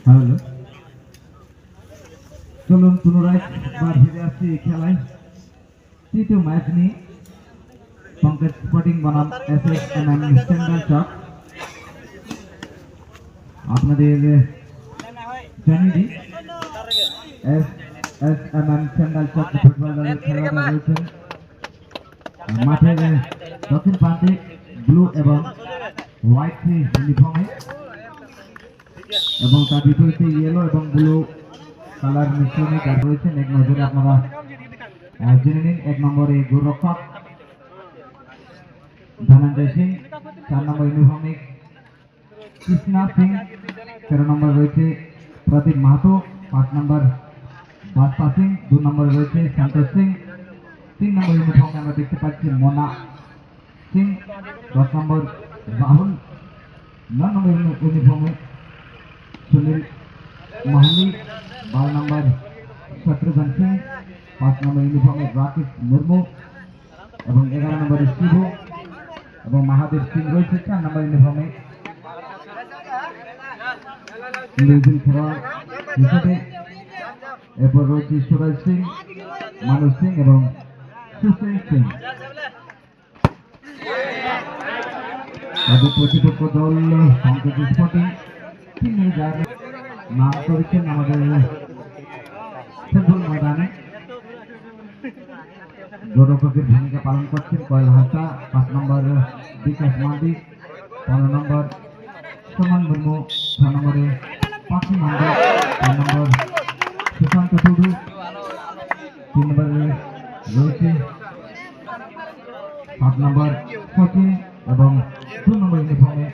Hello, চলুন পুনরায় বার ফিরে আসছি এই খেলায়। তৃতীয় ম্যাচ নিয়ে পঙ্কজ স্পোর্টিং বনাম SSMM সেন্ট্রাল চক। আপনাদের জানিয়ে দিই, SSMM সেন্ট্রাল চক ফুটবল দলের খেলোয়াড়রা রয়েছেন মাঠের দক্ষিণ প্রান্তে ব্লু এবং হোয়াইট ইউনিফর্মে, এবং তার বিপরীতে ইয়েলো এবং ব্লু কালার মিশ্রণে যার রয়েছেন। এক নজরে আপনারা জেনে নিন। 1 নম্বরে গোলরক্ষক ধনঞ্জয় সিং, 4 নম্বর ইউনিফর্মে কৃষ্ণা সিং, 13 নম্বর রয়েছে প্রদীপ মাহাতো, 5 নম্বর বাদশা সিং, 2 নম্বরে রয়েছে সন্তোষ সিং, 3 নম্বর ইউনিফর্মে আমরা দেখতে পাচ্ছি মোনা সিং, 10 নম্বর রাহুল, 9 নম্বর ইউনিফর্মে সুনীল মাহলি, 12 নম্বর শত্রুঘ্ন সিং, 5 নম্বর ইউনিফর্মে রাকেশ মুর্মু এবং 11 নম্বরে শিবু এবং মহাদেব সিং রয়েছে 4 নম্বর ইউনিফর্মে ইন্ডিভিজুয়াল খেলোয়াড় হিসেবে। এরপর রয়েছে সুরজ সিং, মানস সিং এবং সুশীল সিং। তাদের প্রতিপক্ষ দল পঙ্কজ স্পোর্টিং, তিনি যার নাম করেছেন আমাদের ফুটবল ময়দানে। গোলরক্ষকের ভূমিকা পালন করছেন কয়েল হাসা, 5 নম্বর বিকাশ মান্ডি, 15 নম্বর সুমন মুর্মু, 6 নম্বরে পাখি মান্ডি, 4 নম্বর সুশান্ত টুডু, 3 নম্বরে রয়েছে 7 নম্বর সচিন এবং 2 নম্बर यूनिफॉर्म में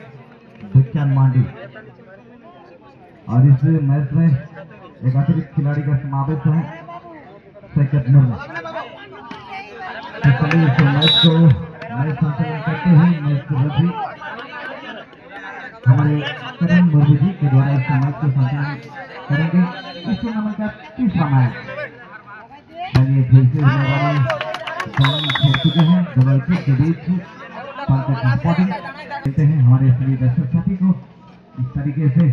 बच्चन मांडी। और इस मैच में एक अतिरिक्त खिलाड़ी का समावेश है सैकत मुर्मू। तो इस मैच को मैच संचालन करते हुए मैच को रद्दी हमारे करण मुर्मू जी के द्वारा इस मैच को संचालन करेंगे। इस टूर्नामेंट का 30वां मैच चलिए फिर से खेल चुके हैं दोनों के बीच। पंकज स्पोर्टिंग कहते हैं हमारे सभी दर्शक साथी को इस तरीके से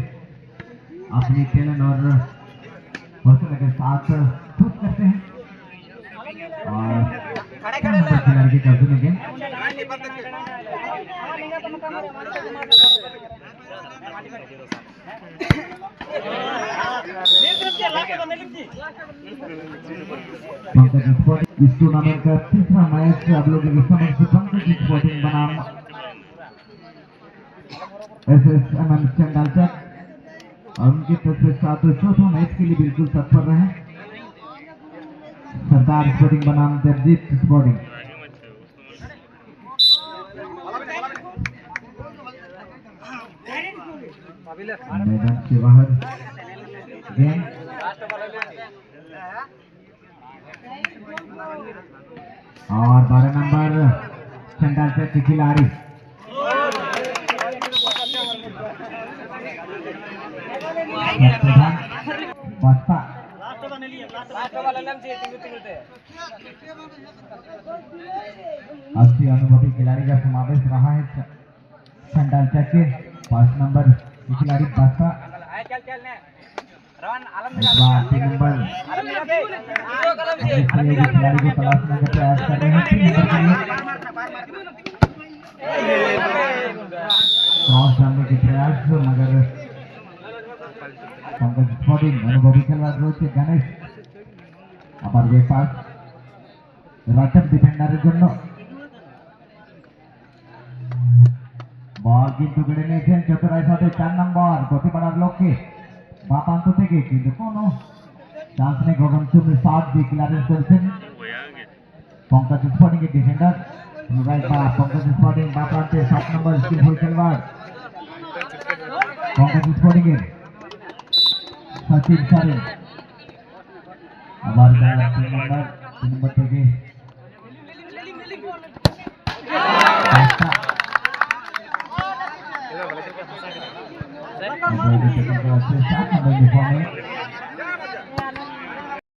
अपनी टैलेंट और हौसले के साथ खुश करते हैं और खिलाड़ी की तरफ से पंकज स्पोर्टिंग इस टूर्नामेंट का 30वां मैच आप लोगों के समक्ष पंकज स्पोर्टिंग बनाम SSMM सेंट्रल चक और उनकी तरफ से साथ चौथा मैच के लिए बिल्कुल तत्पर रहे सरदार स्पोर्टिंग बनाम जगजीत स्पोर्टिंग। मैदान के बाहर गेंद और 12 नंबर सेंट्रल चक के खिलाड़ी अच्छी अनुभवी खिलाड़ी का समावेश रहा है सेंट्रल चक के 5 नंबर खिलाड़ी बादशाह, 3 नंबर खिलाड़ी को तलाशने का प्रयास कर रहे हैं क्रॉस डालने के प्रयास मगर पंकज स्पोर्टिंग अनुभवी खिलाड़ी রয়েছে गणेश আবার वे पास রাকেশ ডিফেন্ডারের জন্য বল কিন্তু গড়ে নিয়েছেন চতুরাই সাথে 4 নম্বর গতি বাড়ার লক্ষ্যে বাপান্ত থেকে কিন্তু কোনো চান্স নেই। গগনচন্দ্র সাত দিয়ে ক্লিয়ারেন্স করেছেন पंकज स्पोर्टिंग के डिफेंडर राइट बा पंकज स्पोर्टिंग बा प्रांते 7 नंबर स्किलफुल खिलाड़ी पंकज स्पोर्टिंग के सचिन सारे आभार 3 नंबर থেকে सात नंबर यूनिफॉर्म में